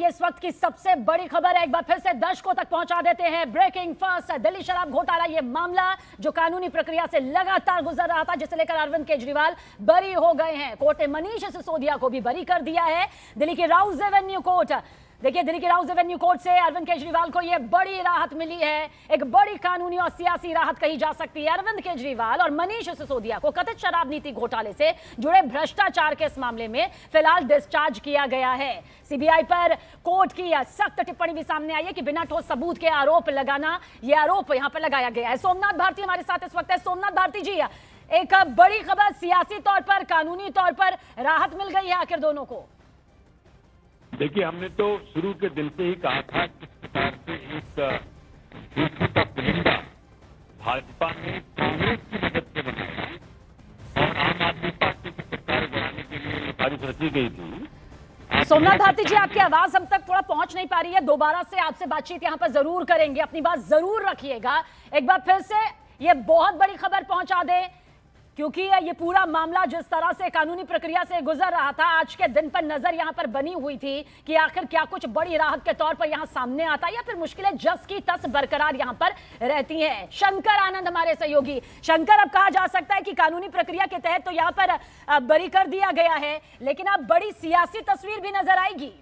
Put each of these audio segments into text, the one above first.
ये इस वक्त की सबसे बड़ी खबर है, एक बार फिर से दर्शकों तक पहुंचा देते हैं। ब्रेकिंग फर्स्ट, दिल्ली शराब घोटाला, ये मामला जो कानूनी प्रक्रिया से लगातार गुजर रहा था, जिसे लेकर अरविंद केजरीवाल बरी हो गए हैं। कोर्ट ने मनीष सिसोदिया को भी बरी कर दिया है। दिल्ली की राउज एवेन्यू कोर्ट, देखिए दिल्ली की राउज एवेन्यू कोर्ट से अरविंद केजरीवाल को यह बड़ी राहत मिली है, एक बड़ी कानूनी और सियासी राहत कही जा सकती है। अरविंद केजरीवाल और मनीष सिसोदिया को कथित शराब नीति घोटाले से जुड़े भ्रष्टाचार के इस मामले में फिलहाल डिस्चार्ज किया गया है। सीबीआई पर कोर्ट की सख्त टिप्पणी भी सामने आई है कि बिना ठोस सबूत के आरोप लगाना, यह आरोप यहां पर लगाया गया है। सोमनाथ भारती हमारे साथ इस वक्त है। सोमनाथ भारती जी, एक बड़ी खबर, सियासी तौर पर, कानूनी तौर पर राहत मिल गई है आखिर दोनों को। देखिए, हमने तो शुरू के दिन से ही कहा था किस प्रकार से एक दूसरे का पुलिंदा भाजपा ने कांग्रेस की मदद से बनाया और आम आदमी पार्टी की सरकार बनाने के लिए ये साजिश रची गई थी। सोमनाथ भारती जी, आपकी आवाज हम तक थोड़ा पहुंच नहीं पा रही है, दोबारा से आपसे बातचीत यहां पर जरूर करेंगे, अपनी बात जरूर रखिएगा। एक बार फिर से ये बहुत बड़ी खबर पहुंचा दे, क्योंकि ये पूरा मामला जिस तरह से कानूनी प्रक्रिया से गुजर रहा था, आज के दिन पर नजर यहां पर बनी हुई थी कि आखिर क्या कुछ बड़ी राहत के तौर पर यहां सामने आता है या फिर मुश्किलें जस की तस बरकरार यहां पर रहती हैं। शंकर आनंद हमारे सहयोगी। शंकर, अब कहा जा सकता है कि कानूनी प्रक्रिया के तहत तो यहां पर बरी कर दिया गया है, लेकिन अब बड़ी सियासी तस्वीर भी नजर आएगी।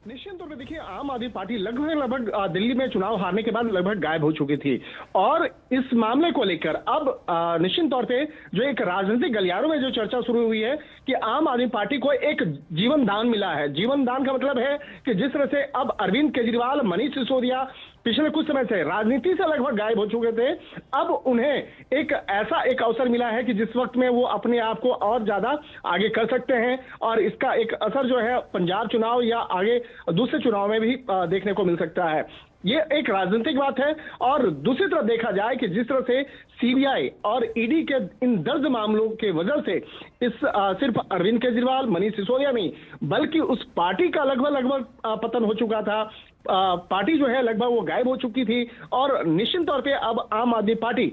निश्चित तौर पर देखिए, आम आदमी पार्टी लगभग दिल्ली में चुनाव हारने के बाद लगभग गायब हो चुकी थी और इस मामले को लेकर अब निश्चित तौर पे जो एक राजनीतिक गलियारों में जो चर्चा शुरू हुई है कि आम आदमी पार्टी को एक जीवन दान मिला है। जीवन दान का मतलब है कि जिस तरह से अब अरविंद केजरीवाल, मनीष सिसोदिया पिछले कुछ समय से राजनीति से लगभग गायब हो चुके थे, अब उन्हें एक ऐसा एक अवसर मिला है कि जिस वक्त में वो अपने आप को और ज्यादा आगे कर सकते हैं और इसका एक असर जो है पंजाब चुनाव या आगे दूसरे चुनाव में भी देखने को मिल सकता है। ये एक राजनीतिक बात है। और दूसरी तरफ देखा जाए कि जिस तरह से सीबीआई और ईडी के इन दर्ज मामलों के वजह से इस सिर्फ अरविंद केजरीवाल, मनीष सिसोदिया नहीं बल्कि उस पार्टी का लगभग पतन हो चुका था। पार्टी जो है लगभग वो गायब हो चुकी थी और निश्चित तौर पे अब आम आदमी पार्टी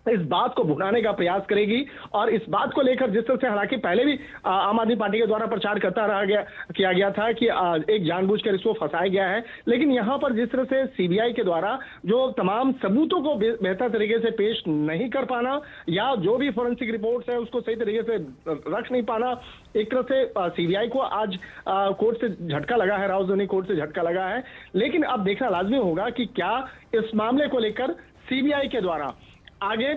इस बात को भुनाने का प्रयास करेगी और इस बात को लेकर जिस तरह से हालांकि पहले भी आम आदमी पार्टी के द्वारा प्रचार किया गया था कि एक जानबूझकर इसको फंसाया गया है, लेकिन यहां पर जिस तरह से सीबीआई के द्वारा जो तमाम सबूतों को बेहतर तरीके से पेश नहीं कर पाना या जो भी फोरेंसिक रिपोर्ट्स है उसको सही तरीके से रख नहीं पाना, एक तरह से सीबीआई को आज कोर्ट से झटका लगा है, राउजनी कोर्ट से झटका लगा है। लेकिन अब देखना लाजमी होगा कि क्या इस मामले को लेकर सीबीआई के द्वारा आगे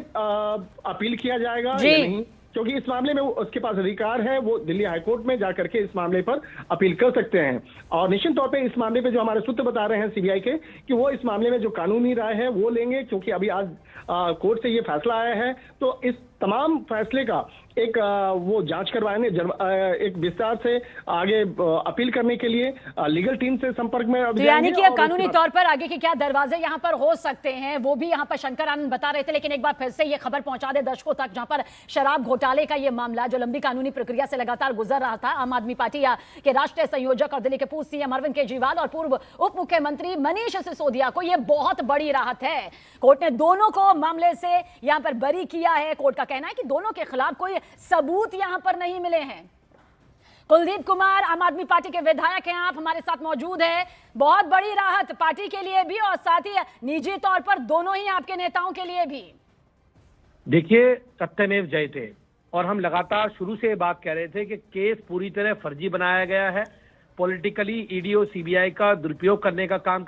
अपील किया जाएगा या नहीं, क्योंकि इस मामले में उसके पास अधिकार है, वो दिल्ली हाईकोर्ट में जाकर के इस मामले पर अपील कर सकते हैं। और निश्चित तौर पे इस मामले पे जो हमारे सूत्र बता रहे हैं सीबीआई के कि वो इस मामले में जो कानूनी राय है वो लेंगे, क्योंकि अभी आज कोर्ट से ये फैसला आया है तो इस तमाम फैसले का एक वो जांच करवाने एक विस्तार से आगे अपील करने के लिए लीगल टीम से संपर्क में तो यानी कि कानूनी तौर पर आगे के क्या दरवाजे यहां पर हो सकते हैं वो भी यहां पर शंकर आनंद बता रहे थे। लेकिन एक बार फिर से ये खबर पहुंचा दे दर्शकों तक, जहां पर शराब घोटाले का ये मामला जो लंबी कानूनी प्रक्रिया से लगातार गुजर रहा था, आम आदमी पार्टी के राष्ट्रीय संयोजक और दिल्ली के पूर्व सीएम अरविंद केजरीवाल और पूर्व उप मुख्यमंत्री मनीष सिसोदिया को यह बहुत बड़ी राहत है। कोर्ट ने दोनों को मामले से यहां पर बरी किया है। कोर्ट का कहना है कि दोनों के खिलाफ कोई सबूत यहां पर नहीं मिले हैं। कुलदीप कुमार, आम आदमी पार्टी के विधायक हैं, आप हमारे साथ मौजूद हैं। बहुत बड़ी राहत पार्टी के लिए भी और साथ ही निजी तौर पर दोनों ही आपके नेताओं के लिए भी। देखिए, सत्यमेव जयते, और हम लगातार शुरू से बात कह रहे थे कि केस पूरी तरह फर्जी बनाया गया है। पॉलिटिकली ईडी और सीबीआई का दुरुपयोग करने का काम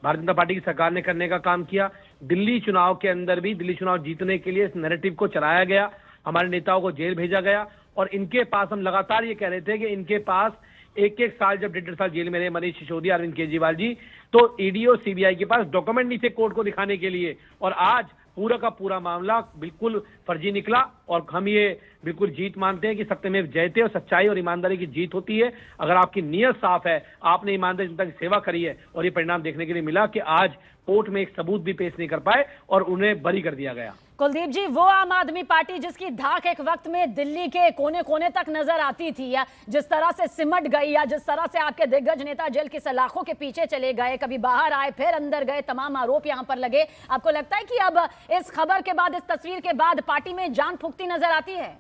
भारतीय जनता पार्टी की सरकार ने करने का काम किया। दिल्ली चुनाव के अंदर भी दिल्ली चुनाव जीतने के लिए इस नैरेटिव को चलाया गया, हमारे नेताओं को जेल भेजा गया और इनके पास, हम लगातार ये कह रहे थे कि इनके पास एक साल, जब 1.5 साल जेल में रहे मनीष सिसोदिया, अरविंद केजरीवाल जी, तो ईडी और सीबीआई के पास डॉक्यूमेंट नहीं थे कोर्ट को दिखाने के लिए और आज पूरा का पूरा मामला बिल्कुल फर्जी निकला और हम ये बिल्कुल जीत मानते हैं कि सत्यमेव जयते और सच्चाई और ईमानदारी की जीत होती है। अगर आपकी नीयत साफ है, आपने ईमानदारी जनता की सेवा करी है और ये परिणाम देखने के लिए मिला कि आज कोर्ट में एक सबूत भी पेश नहीं कर पाए और उन्हें बरी कर दिया गया। कुलदीप जी, वो आम आदमी पार्टी जिसकी धाक एक वक्त में दिल्ली के कोने कोने तक नजर आती थी, या जिस तरह से सिमट गई, या जिस तरह से आपके दिग्गज नेता जेल की सलाखों के पीछे चले गए, कभी बाहर आए फिर अंदर गए, तमाम आरोप यहां पर लगे, आपको लगता है कि अब इस खबर के बाद, इस तस्वीर के बाद पार्टी में जान फूंकती नजर आती है?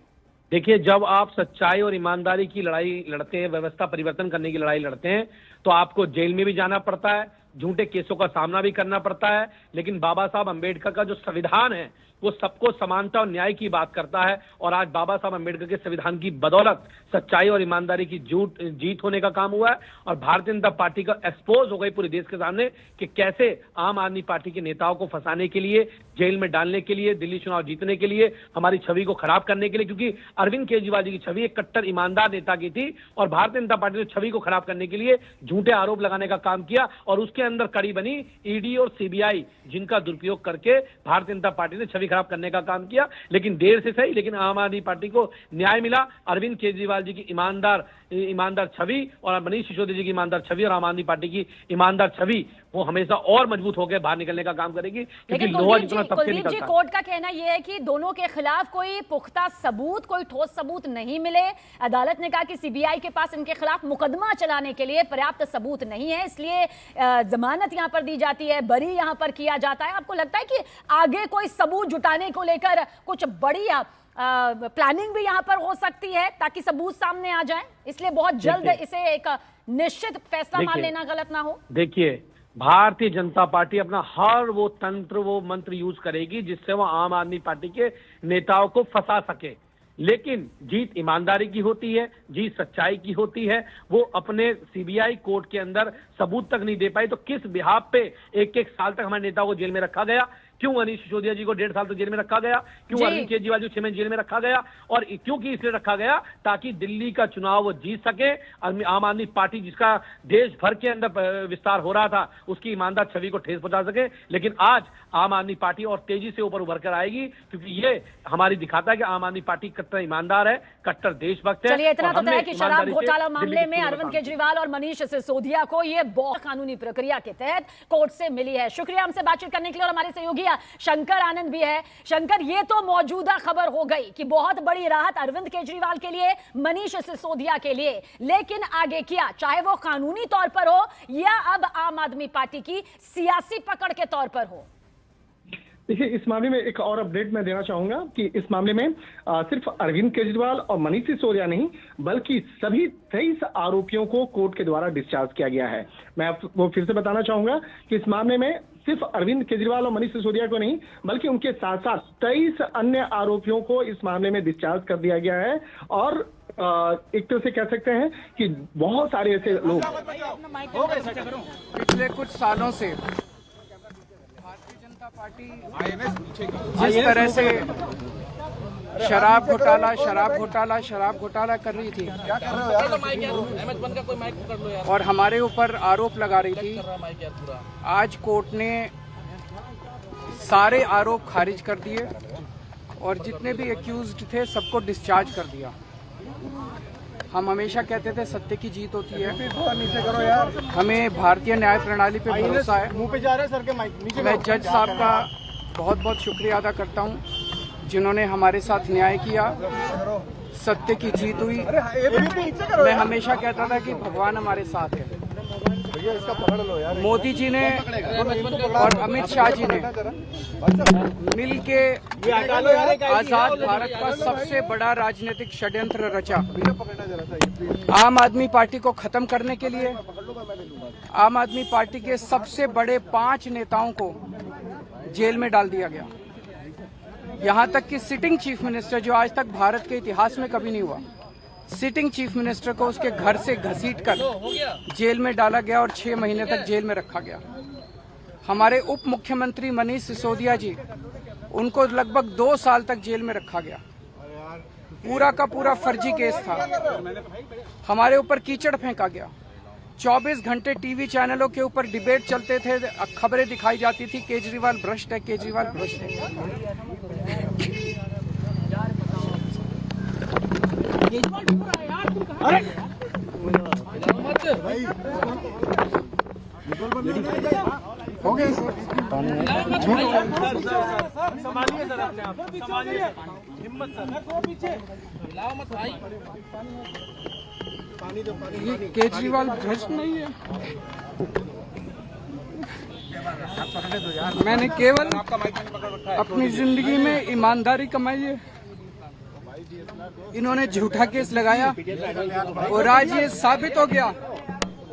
देखिए, जब आप सच्चाई और ईमानदारी की लड़ाई लड़ते हैं, व्यवस्था परिवर्तन करने की लड़ाई लड़ते हैं, तो आपको जेल में भी जाना पड़ता है, झूठे केसों का सामना भी करना पड़ता है। लेकिन बाबा साहब अंबेडकर का जो संविधान है वो सबको समानता और न्याय की बात करता है। और आज बाबा साहब अंबेडकर के संविधान की बदौलत सच्चाई और ईमानदारी की जीत होने का काम हुआ है। और भारतीय जनता पार्टी का एक्सपोज हो गई पूरे देश के सामने कि कैसे आम आदमी पार्टी के नेताओं को फंसाने के लिए, जेल में डालने के लिए, दिल्ली चुनाव जीतने के लिए, हमारी छवि को खराब करने के लिए, क्योंकि अरविंद केजरीवाल जी की छवि एक कट्टर ईमानदार नेता की थी और भारतीय जनता पार्टी ने छवि को खराब करने के लिए झूठे आरोप लगाने का काम किया। और उसके अंदर कड़ी बनी ईडी और सीबीआई, जिनका दुरुपयोग करके भारतीय जनता पार्टी ने छवि खराब करने का काम किया। लेकिन देर से सही, लेकिन आम आदमी पार्टी को न्याय मिला। अरविंद केजरीवाल जी की ईमानदार छवि और मनीष सिसोदिया जी की ईमानदार छवि और आम आदमी पार्टी की ईमानदार छवि वो हमेशा और मजबूत होकर बाहर निकलने का काम करेगी, क्योंकि लोहा जितना सबसे निकलता है। कोर्ट का कहना यह है कि दोनों के खिलाफ कोई पुख्ता सबूत, कोई ठोस सबूत नहीं मिले। अदालत ने कहा कि सीबीआई के पास इनके खिलाफ मुकदमा चलाने के लिए पर्याप्त सबूत नहीं है, इसलिए जमानत यहां पर दी जाती है, बरी यहां पर किया जाता है। आपको लगता है कि आगे कोई सबूत जुटाने को लेकर कुछ बड़ी प्लानिंग भी यहां पर हो सकती है ताकि सबूत सामने आ जाए, इसलिए बहुत जल्द इसे एक निश्चित फैसला मान लेना गलत ना हो? देखिए, भारतीय जनता पार्टी अपना हर वो तंत्र, वो मंत्र यूज करेगी जिससे वो आम आदमी पार्टी के नेताओं को फंसा सके। लेकिन जीत ईमानदारी की होती है, जीत सच्चाई की होती है। वो अपने सीबीआई कोर्ट के अंदर सबूत तक नहीं दे पाई, तो किस बिहाफ पे एक साल तक हमारे नेताओं को जेल में रखा गया? क्यों मनीष सिसोदिया जी को 1.5 साल तक जेल में रखा गया? क्यों अरविंद केजरीवाल जी को 6 महीने जेल में रखा गया? और क्योंकि इसलिए रखा गया ताकि दिल्ली का चुनाव वो जीत सके। आम आदमी पार्टी जिसका देश भर के अंदर विस्तार हो रहा था, उसकी ईमानदार छवि को ठेस पहुंचा सके। लेकिन आज आम आदमी पार्टी और तेजी से ऊपर उभर कर आएगी, क्योंकि ये हमारी दिखाता है कि आम आदमी पार्टी कट्टर ईमानदार है, कट्टर देशभक्त है। चलिए, इतना तो तय है कि शराब घोटाला मामले में अरविंद केजरीवाल और मनीष सिसोदिया को ये बहुत कानूनी प्रक्रिया के तहत कोर्ट से मिली है। शुक्रिया हमसे बातचीत करने के लिए। और हमारे सहयोगी शंकर आनंद भी है। शंकर, ये तो मौजूदा खबर हो गई कि बहुत बड़ी राहत अरविंद केजरीवाल के लिए, मनीष सिसोदिया के लिए, लेकिन आगे क्या, चाहे वो कानूनी तौर पर हो या अब आम आदमी पार्टी की सियासी पकड़ के तौर पर हो? देखिए, इस मामले में एक और अपडेट मैं देना चाहूंगा कि इस मामले में सिर्फ अरविंद केजरीवाल और मनीष सिसोदिया नहीं, बल्कि सभी 23 आरोपियों को कोर्ट के द्वारा डिस्चार्ज किया गया है। मैं आपको फिर से बताना चाहूंगा कि इस मामले में सिर्फ अरविंद केजरीवाल और मनीष सिसोदिया को नहीं, बल्कि उनके साथ साथ 23 अन्य आरोपियों को इस मामले में डिस्चार्ज कर दिया गया है। और एक तरह से कह सकते हैं कि बहुत सारे ऐसे लोग पिछले कुछ सालों से भारतीय जनता पार्टी जिस तरह से शराब घोटाला कर रही थी और हमारे ऊपर आरोप लगा रही थी, आज कोर्ट ने सारे आरोप खारिज कर दिए और जितने भी एक्यूज्ड थे सबको डिस्चार्ज कर दिया। हम हमेशा कहते थे सत्य की जीत होती है, हमें भारतीय न्याय प्रणाली पे भरोसा है। मैं जज साहब का बहुत बहुत शुक्रिया अदा करता हूँ जिन्होंने हमारे साथ न्याय किया, सत्य की जीत हुई। मैं हमेशा कहता था कि भगवान हमारे साथ है। मोदी जी ने और अमित शाह जी ने मिल के आजाद भारत का सबसे बड़ा राजनीतिक षड्यंत्र रचा। आम आदमी पार्टी को खत्म करने के लिए आम आदमी पार्टी के सबसे बड़े 5 नेताओं को जेल में डाल दिया गया। यहाँ तक कि सिटिंग चीफ मिनिस्टर, जो आज तक भारत के इतिहास में कभी नहीं हुआ, सिटिंग चीफ मिनिस्टर को उसके घर से घसीटकर जेल में डाला गया और 6 महीने तक जेल में रखा गया। हमारे उप मुख्यमंत्री मनीष सिसोदिया जी, उनको लगभग 2 साल तक जेल में रखा गया। पूरा का पूरा फर्जी केस था। हमारे ऊपर कीचड़ फेंका गया। 24 घंटे टीवी चैनलों के ऊपर डिबेट चलते थे, खबरें दिखाई जाती थी केजरीवाल भ्रष्ट है, केजरीवाल भ्रष्ट है। हो गया संभालिए सर, अपने आप संभालिए, हिम्मत सर, लाओ मत भाई, पानी दो, ये केजरीवाल भ्रष्ट नहीं है। मैंने केवल अपनी जिंदगी में ईमानदारी कमाई है। इन्होंने झूठा केस लगाया और आज ये साबित हो गया।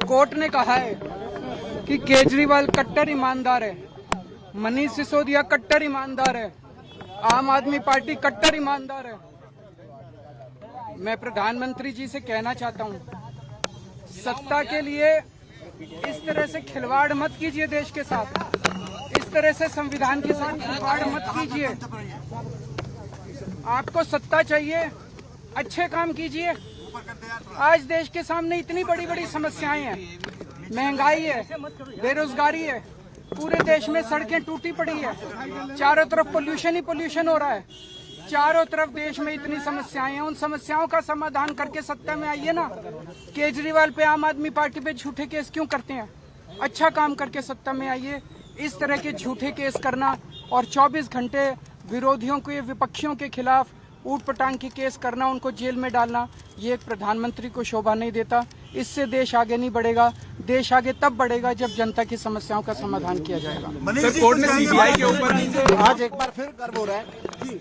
कोर्ट ने कहा है कि केजरीवाल कट्टर ईमानदार है, मनीष सिसोदिया कट्टर ईमानदार है, आम आदमी पार्टी कट्टर ईमानदार है। मैं प्रधानमंत्री जी से कहना चाहता हूं, सत्ता के लिए इस तरह से खिलवाड़ मत कीजिए देश के साथ, इस तरह से संविधान के साथ खिलवाड़ मत कीजिए। आपको सत्ता चाहिए, अच्छे काम कीजिए। आज देश के सामने इतनी बड़ी बड़ी समस्याएं हैं, महंगाई है, बेरोजगारी है, पूरे देश में सड़कें टूटी पड़ी है, चारों तरफ पोल्यूशन ही पोल्यूशन हो रहा है, चारों तरफ देश में इतनी समस्याएं हैं। उन समस्याओं का समाधान करके सत्ता में आइए ना। केजरीवाल पे, आम आदमी पार्टी पे झूठे केस क्यों करते हैं? अच्छा काम करके सत्ता में आइए। इस तरह के झूठे केस करना और 24 घंटे विरोधियों के, विपक्षियों के खिलाफ ऊट पटांग के केस करना, उनको जेल में डालना, ये एक प्रधानमंत्री को शोभा नहीं देता। इससे देश आगे नहीं बढ़ेगा। देश आगे तब बढ़ेगा जब जनता की समस्याओं का समाधान किया जाएगा। सर, कोर्ट ने सीबीआई के ऊपर आज एक बार फिर गर्व हो रहा है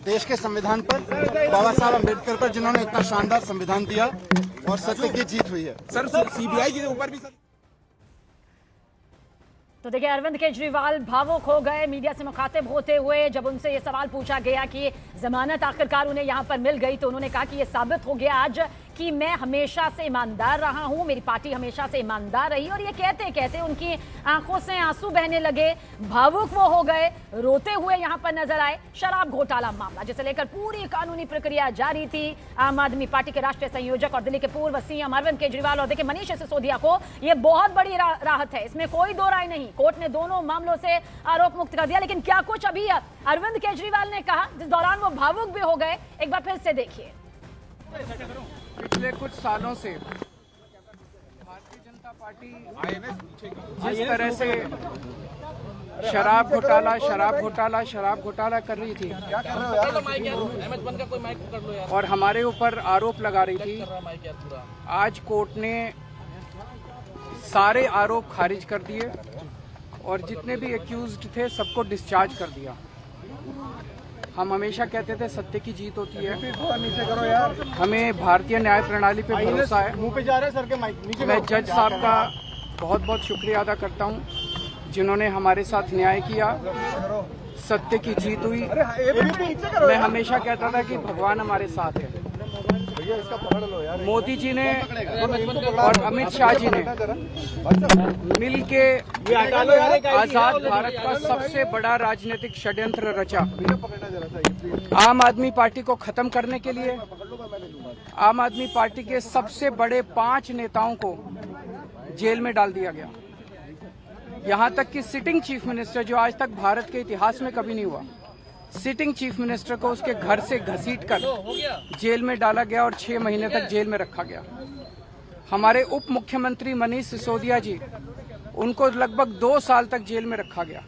देश के संविधान पर, बाबा साहब अम्बेडकर पर, जिन्होंने इतना शानदार संविधान दिया और सत्य की जीत हुई है। सर, सीबीआई के ऊपर भी तो देखिए, अरविंद केजरीवाल भावुक हो गए मीडिया से मुखातिब होते हुए। जब उनसे ये सवाल पूछा गया कि जमानत आखिरकार उन्हें यहाँ पर मिल गई, तो उन्होंने कहा कि ये साबित हो गया आज कि मैं हमेशा से ईमानदार रहा हूँ, मेरी पार्टी हमेशा से ईमानदार रही। और ये कहते कहते उनकी आंखों से आंसू बहने लगे, भावुक वो हो गए, रोते हुए यहाँ पर नजर आए। शराब घोटाला मामला जिसे लेकर पूरी कानूनी प्रक्रिया जारी थी। आम आदमी पार्टी के राष्ट्रीय संयोजक और दिल्ली के पूर्व सीएम अरविंद केजरीवाल और देखिए मनीष सिसोदिया को ये बहुत बड़ी राहत है, इसमें कोई दो राय नहीं। कोर्ट ने दोनों मामलों से आरोप मुक्त कर दिया। लेकिन क्या कुछ अभी अरविंद केजरीवाल ने कहा जिस दौरान वो भावुक भी हो गए, एक बार फिर से देखिए। पिछले कुछ सालों से भारतीय जनता पार्टी जिस तरह से शराब घोटाला कर रही थी और हमारे ऊपर आरोप लगा रही थी, आज कोर्ट ने सारे आरोप खारिज कर दिए और जितने भी एक्यूज्ड थे सबको डिस्चार्ज कर दिया। हम हमेशा कहते थे सत्य की जीत होती है, हमें भारतीय न्याय प्रणाली पे भरोसा है। मैं जज साहब का बहुत बहुत शुक्रिया अदा करता हूं जिन्होंने हमारे साथ न्याय किया, सत्य की जीत हुई। मैं हमेशा कहता था कि भगवान हमारे साथ है। मोदी जी ने और अमित शाह जी ने मिल के आजाद भारत का सबसे बड़ा राजनीतिक षड्यंत्र रचा। आम आदमी पार्टी को खत्म करने के लिए आम आदमी पार्टी के सबसे बड़े 5 नेताओं को जेल में डाल दिया गया। यहां तक कि सिटिंग चीफ मिनिस्टर, जो आज तक भारत के इतिहास में कभी नहीं हुआ, सिटिंग चीफ मिनिस्टर को उसके घर से घसीटकर जेल में डाला गया और 6 महीने तक जेल में रखा गया। हमारे उप मुख्यमंत्री मनीष सिसोदिया जी, उनको लगभग 2 साल तक जेल में रखा गया।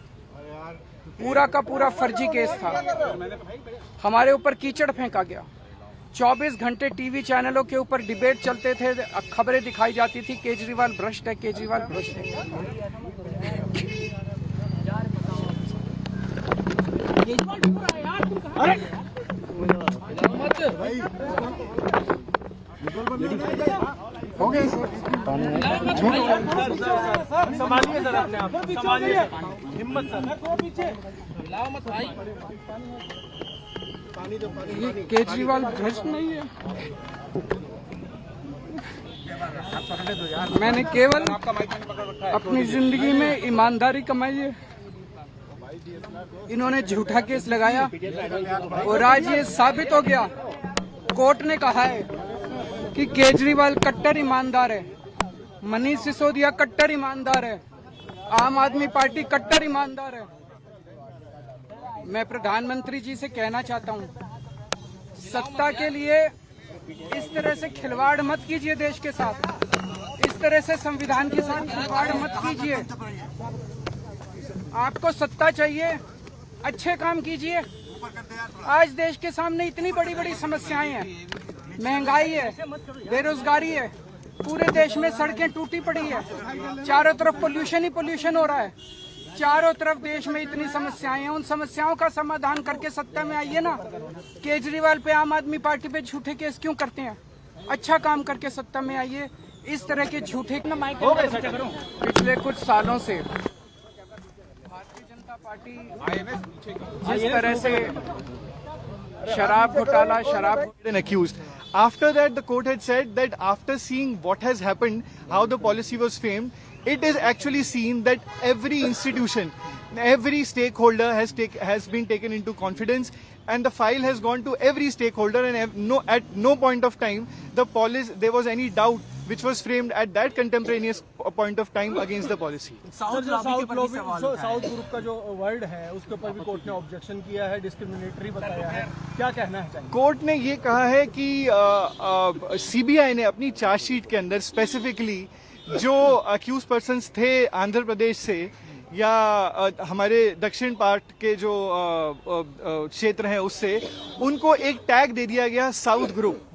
पूरा का पूरा फर्जी केस था। हमारे ऊपर कीचड़ फेंका गया। 24 घंटे टीवी चैनलों के ऊपर डिबेट चलते थे, खबरें दिखाई जाती थी केजरीवाल भ्रष्ट है, केजरीवाल भ्रष्ट है। हो गए संभालिए सर, अपने आप संभालिए, हिम्मत सर, ये केजरीवाल भ्रष्ट नहीं है। मैंने केवल अपनी जिंदगी में ईमानदारी कमाई है। इन्होंने झूठा केस लगाया और आज ये साबित हो गया। कोर्ट ने कहा है कि केजरीवाल कट्टर ईमानदार है, मनीष सिसोदिया कट्टर ईमानदार है, आम आदमी पार्टी कट्टर ईमानदार है। मैं प्रधानमंत्री जी से कहना चाहता हूं, सत्ता के लिए इस तरह से खिलवाड़ मत कीजिए देश के साथ, इस तरह से संविधान के साथ खिलवाड़ मत कीजिए। आपको सत्ता चाहिए, अच्छे काम कीजिए। आज देश के सामने इतनी बड़ी बड़ी समस्याएं हैं, महंगाई है, बेरोजगारी है, पूरे देश में सड़कें टूटी पड़ी है, चारों तरफ पोल्यूशन ही पोल्यूशन हो रहा है, चारों तरफ देश में इतनी समस्याएं हैं, उन समस्याओं का समाधान करके सत्ता में आइए ना। केजरीवाल पे आम आदमी पार्टी पे झूठे केस क्यों करते हैं? अच्छा काम करके सत्ता में आइए। इस तरह के झूठे पिछले कुछ सालों से भारतीय जनता पार्टी जिस तरह से शराब घोटाला and accused. After that, the court had said that after seeing what has happened, how the policy was framed, it is actually seen that every institution, every stakeholder has been taken into confidence, and the file has gone to every stakeholder, and at no point of time there was any doubt which was framed at that contemporaneous point of time against the policy. South group का जो word है उसके ऊपर भी court ने objection किया है, discriminatory बताया है, क्या कहना है चाहिए? कोर्ट ने ये कहा है कि सीबीआई ने अपनी चार्जशीट के अंदर स्पेसिफिकली जो अक्यूज पर्सन्स थे आंध्र प्रदेश से या हमारे दक्षिण पार्ट के जो क्षेत्र हैं उससे, उनको एक टैग दे दिया गया south group.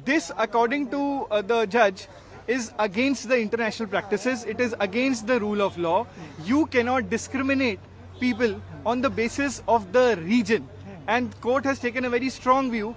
This, according to the judge, is against the international practices. It is against the rule of law. You cannot discriminate people on the basis of the region. And court has taken a very strong view